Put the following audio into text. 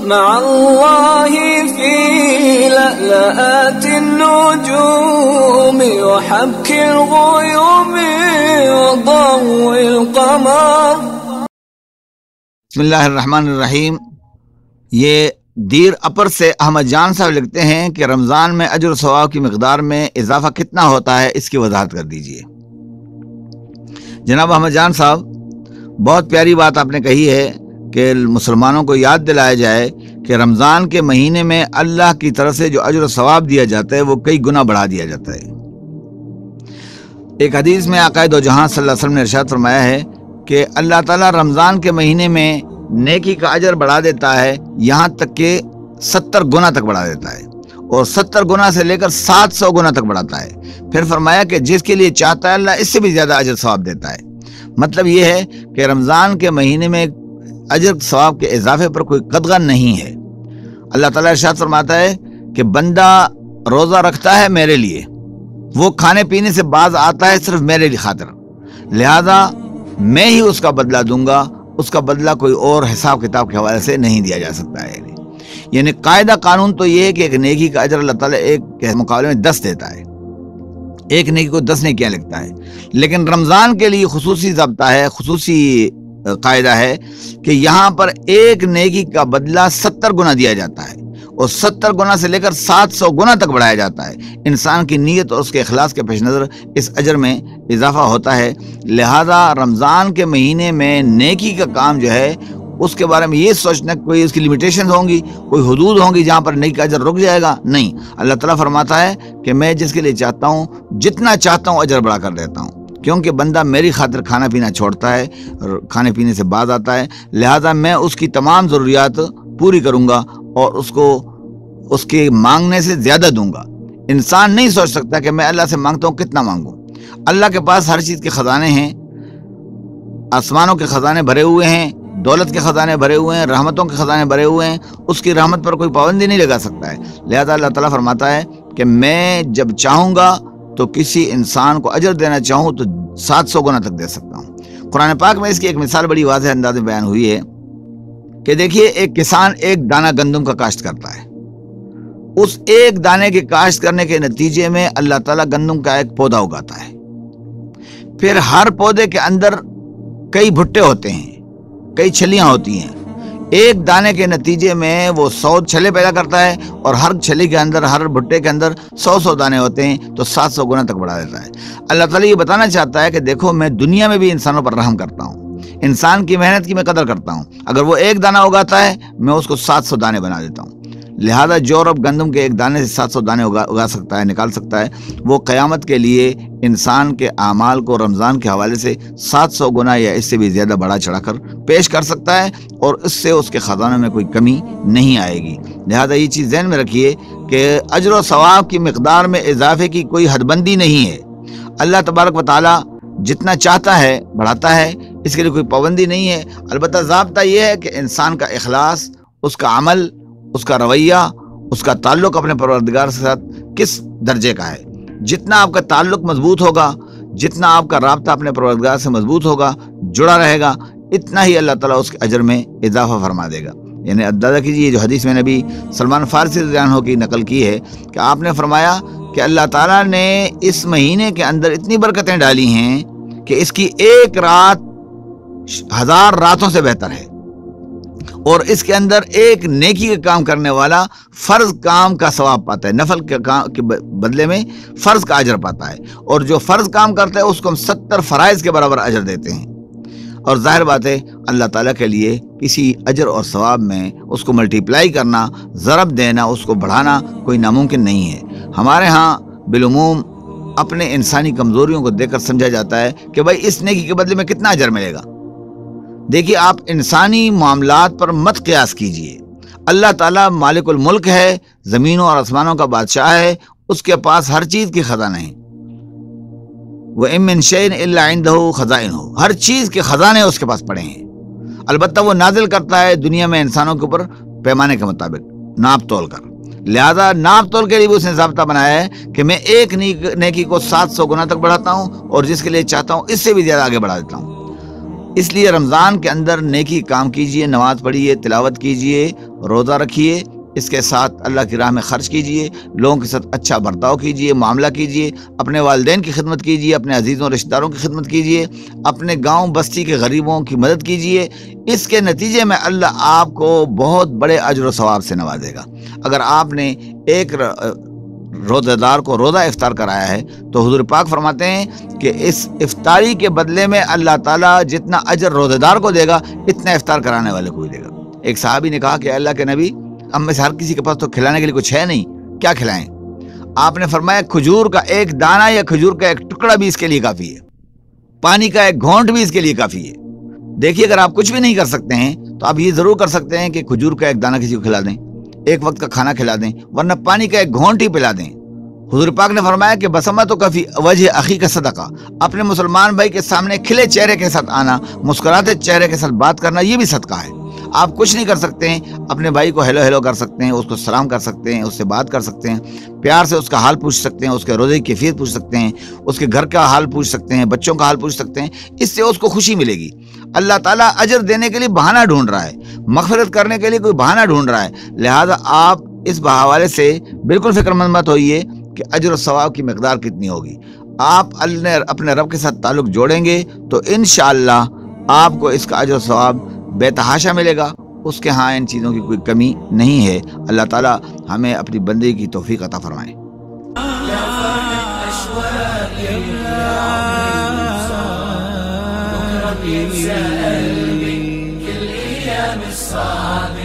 مع الله في لألآت النجوم وحبك الغيوم وضوء القمر. بسم اللہ الرحمن الرحیم. یہ دیر اپر سے احمد جان صاحب لکھتے ہیں کہ رمضان میں اجر و ثواب کی مقدار میں اضافہ کتنا ہوتا ہے، اس کی وضاحت کر دیجئے. جناب احمد جان صاحب، بہت پیاری بات آپ نے کہی ہے کہ مسلمانوں کو یاد دلایا جائے کہ رمضان کے مہینے میں اللہ کی طرف سے جو اجر و ثواب دیا جاتا ہے وہ کئی گنا بڑھا دیا جاتا ہے. ایک حدیث میں آقا دو جہاں صلی اللہ علیہ وسلم نے ارشاد فرمایا ہے کہ اللہ تعالیٰ رمضان کے مہینے میں نیکی کا اجر بڑھا دیتا ہے، یہاں تک کہ 70 گنا تک بڑھا دیتا ہے، اور 70 گنا سے لے کر 700 گنا تک بڑھاتا ہے. پھر فرمایا کہ جس کے لیے چاہتا ہے اللہ اس سے بھی زیادہ اجر ثواب دیتا ہے. مطلب یہ ہے کہ رمضان کے مہینے میں اجر ثواب کے اضافے پر کوئی قدغن نہیں ہے. اللہ تعالیٰ ارشاد فرماتا ہے کہ بندہ روزہ رکھتا ہے میرے لیے، وہ کھانے پینے سے باز آتا ہے صرف میرے لیے خاطر، لہذا میں ہی اس کا بدلہ دوں گا، اس کا بدلہ کوئی اور حساب کتاب کے حوالے سے نہیں دیا جا سکتا ہے. یعنی قاعدہ قانون تو یہ ہے کہ ایک نیکی کا اجر اللہ تعالیٰ ایک کے مقابلے میں 10 دیتا ہے، ایک نیکی کو 10 نیکیاں لکھتا ہے. لیکن رمضان کے لیے خصوصی ضابطہ ہے، خصوصی قاعدہ ہے کہ یہاں پر ایک نیکی کا بدلہ 70 گنا دیا جاتا ہے، اور 70 گنا سے لے کر 700 گنا تک بڑھایا جاتا ہے. انسان کی نیت اور اس کے اخلاص کے پیش نظر اس اجر میں اضافہ ہوتا ہے. لہذا رمضان کے مہینے میں نیکی کا کام جو ہے اس کے بارے میں یہ سوچنا کہ کوئی اس کی لیمیٹیشن ہوں گی، کوئی حدود ہوں گی جہاں پر نیکی کا اجر رک جائے گا، نہیں. اللہ تعالیٰ فرماتا ہے کہ میں جس کے لیے چاہتا ہوں جتنا چاہتا ہوں اجر بڑھا کر دیتا ہوں، کیونکہ بندہ میری خاطر کھانا پینا چھوڑتا ہے، کھانے پینے سے باز آتا ہے، لہذا میں اس کی تمام ضروریات پوری کروں گا اور اس کو اس کے مانگنے سے زیادہ دوں گا. انسان نہیں سوچ سکتا کہ میں اللہ سے مانگتا ہوں کتنا مانگوں. اللہ کے پاس ہر چیز کے خزانے ہیں، آسمانوں کے خزانے بھرے ہوئے ہیں، دولت کے خزانے بھرے ہوئے ہیں، رحمتوں کے خزانے بھرے ہوئے ہیں. اس کی رحمت پر کوئی پابندی نہیں لگا سکتا ہے. لہذا اللہ تعالیٰ فرماتا ہے کہ میں جب چاہوں گا تو کسی انسان کو اجر دینا چاہوں تو 700 گنا تک دے سکتا ہوں. قرآن پاک میں اس کی ایک مثال بڑی واضح انداز میں بیان ہوئی ہے کہ دیکھیے، ایک کسان ایک دانہ گندم کا کاشت کرتا ہے. اس ایک دانے کے کاشت کرنے کے نتیجے میں اللہ تعالیٰ گندم کا ایک پودا اگاتا ہے. پھر ہر پودے کے اندر کئی بھٹے ہوتے ہیں، کئی چھلیاں ہوتی ہیں. ایک دانے کے نتیجے میں وہ 100 چھلے پیدا کرتا ہے، اور ہر چھلی کے اندر، ہر بھٹے کے اندر 100 دانے ہوتے ہیں، تو 700 گنا تک بڑھا دیتا ہے. اللہ تعالیٰ یہ بتانا چاہتا ہے کہ دیکھو میں دنیا میں بھی انسانوں پر رحم کرتا ہوں، انسان کی محنت کی میں قدر کرتا ہوں. اگر وہ ایک دانہ اگاتا ہے میں اس کو 700 دانے بنا دیتا ہوں. لہذا جو رب گندم کے ایک دانے سے 700 دانے اگا سکتا ہے، نکال سکتا ہے، وہ قیامت کے لیے انسان کے اعمال کو رمضان کے حوالے سے 700 گنا یا اس سے بھی زیادہ بڑھا چڑھا کر پیش کر سکتا ہے، اور اس سے اس کے خزانوں میں کوئی کمی نہیں آئے گی. لہذا یہ چیز ذہن میں رکھیے کہ اجر و ثواب کی مقدار میں اضافے کی کوئی حد بندی نہیں ہے. اللہ تبارک و تعالیٰ جتنا چاہتا ہے بڑھاتا ہے، اس کے لیے کوئی پابندی نہیں ہے. البتہ ضابطہ یہ ہے کہ انسان کا اخلاص، اس کا عمل، اس کا رویہ، اس کا تعلق اپنے پروردگار کے ساتھ کس درجے کا ہے. جتنا آپ کا تعلق مضبوط ہوگا، جتنا آپ کا رابطہ اپنے پروردگار سے مضبوط ہوگا، جڑا رہے گا، اتنا ہی اللہ تعالیٰ اس کے اجر میں اضافہ فرما دے گا. یعنی اندازہ کیجیے، جو حدیث میں نبی سلمان فارسی رضی اللہ عنہ کی نقل کی ہے کہ آپ نے فرمایا کہ اللہ تعالیٰ نے اس مہینے کے اندر اتنی برکتیں ڈالی ہیں کہ اس کی ایک رات 1000 راتوں سے بہتر ہے، اور اس کے اندر ایک نیکی کا کام کرنے والا فرض کام کا ثواب پاتا ہے، نفل کے کام کے بدلے میں فرض کا اجر پاتا ہے. اور جو فرض کام کرتا ہے اس کو ہم 70 فرائض کے برابر اجر دیتے ہیں. اور ظاہر بات ہے اللہ تعالیٰ کے لیے کسی اجر اور ثواب میں اس کو ملٹیپلائی کرنا، ضرب دینا، اس کو بڑھانا کوئی ناممکن نہیں ہے. ہمارے ہاں بالعموم اپنے انسانی کمزوریوں کو دیکھ کر سمجھا جاتا ہے کہ بھائی اس نیکی کے بدلے میں کتنا اجر ملے گا. دیکھیے، آپ انسانی معاملات پر مت قیاس کیجئے. اللہ تعالیٰ مالک الملک ہے، زمینوں اور آسمانوں کا بادشاہ ہے، اس کے پاس ہر چیز کی خزانہ ہیں. وَإِن مِّن شَيْءٍ إِلَّا عِندَهُ خَزَائِنُهُ، ہر چیز کے خزانے اس کے پاس پڑے ہیں. البتہ وہ نازل کرتا ہے دنیا میں انسانوں کے اوپر پیمانے کے مطابق، ناپ تول کر. لہذا ناپ تول کے لیے بھی اس نے ضابطہ بنایا ہے کہ میں ایک نیکی کو 700 گنا تک بڑھاتا ہوں، اور جس کے لیے چاہتا ہوں اس سے بھی زیادہ آگے بڑھا دیتا ہوں. اس لیے رمضان کے اندر نیکی کام کیجئے، نماز پڑھیے، تلاوت کیجئے، روزہ رکھیے، اس کے ساتھ اللہ کی راہ میں خرچ کیجئے، لوگوں کے ساتھ اچھا برتاؤ کیجئے، معاملہ کیجئے، اپنے والدین کی خدمت کیجئے، اپنے عزیزوں رشتہ داروں کی خدمت کیجئے، اپنے گاؤں بستی کے غریبوں کی مدد کیجئے۔ اس کے نتیجے میں اللہ آپ کو بہت بڑے اجر و ثواب سے نوازے گا۔ اگر آپ نے ایک روزہ دار کو روزہ افطار کرایا ہے تو حضور پاک فرماتے ہیں کہ اس افطاری کے بدلے میں اللہ تعالیٰ جتنا اجر روزہ دار کو دے گا اتنا افطار کرانے والے کو بھی دے گا۔ ایک صحابی نے کہا کہ اللہ کے نبی، ہم میں سے ہر کسی کے پاس تو کھلانے کے لیے کچھ ہے نہیں، کیا کھلائیں؟ آپ نے فرمایا کھجور کا ایک دانہ یا کھجور کا ایک ٹکڑا بھی اس کے لیے کافی ہے، پانی کا ایک گھونٹ بھی اس کے لیے کافی ہے۔ دیکھیے، اگر آپ کچھ بھی نہیں کر سکتے ہیں تو آپ یہ ضرور کر سکتے ہیں کہ کھجور کا ایک دانہ کسی کو کھلا دیں، ایک وقت کا کھانا کھلا دیں، ورنہ پانی کا ایک گھونٹ ہی پلا دیں۔ حضور پاک نے فرمایا کہ بسمہ تو کافی وجہ اخی کا صدقہ، اپنے مسلمان بھائی کے سامنے کھلے چہرے کے ساتھ آنا، مسکراتے چہرے کے ساتھ بات کرنا، یہ بھی صدقہ ہے۔ آپ کچھ نہیں کر سکتے ہیں، اپنے بھائی کو ہیلو ہیلو کر سکتے ہیں، اس کو سلام کر سکتے ہیں، اس سے بات کر سکتے ہیں، پیار سے اس کا حال پوچھ سکتے ہیں، اس کے روزے کی کیفیت پوچھ سکتے ہیں، اس کے گھر کا حال پوچھ سکتے ہیں، بچوں کا حال پوچھ سکتے ہیں، اس سے اس کو خوشی ملے گی۔ اللہ تعالیٰ اجر دینے کے لیے بہانہ ڈھونڈ رہا ہے، مغفرت کرنے کے لیے کوئی بہانہ ڈھونڈ رہا ہے، لہٰذا آپ اس حوالے سے بالکل فکر مند مت ہوئیے کہ اجر و ثواب کی مقدار کتنی ہوگی۔ آپ اپنے رب کے ساتھ تعلق جوڑیں گے تو انشاءاللہ آپ کو اس کا اجر و ثواب بے تحاشا ملے گا۔ اس کے ہاں ان چیزوں کی کوئی کمی نہیں ہے۔ اللہ تعالیٰ ہمیں اپنی بندگی کی توفیق عطا فرمائے۔ كل أيام الصابر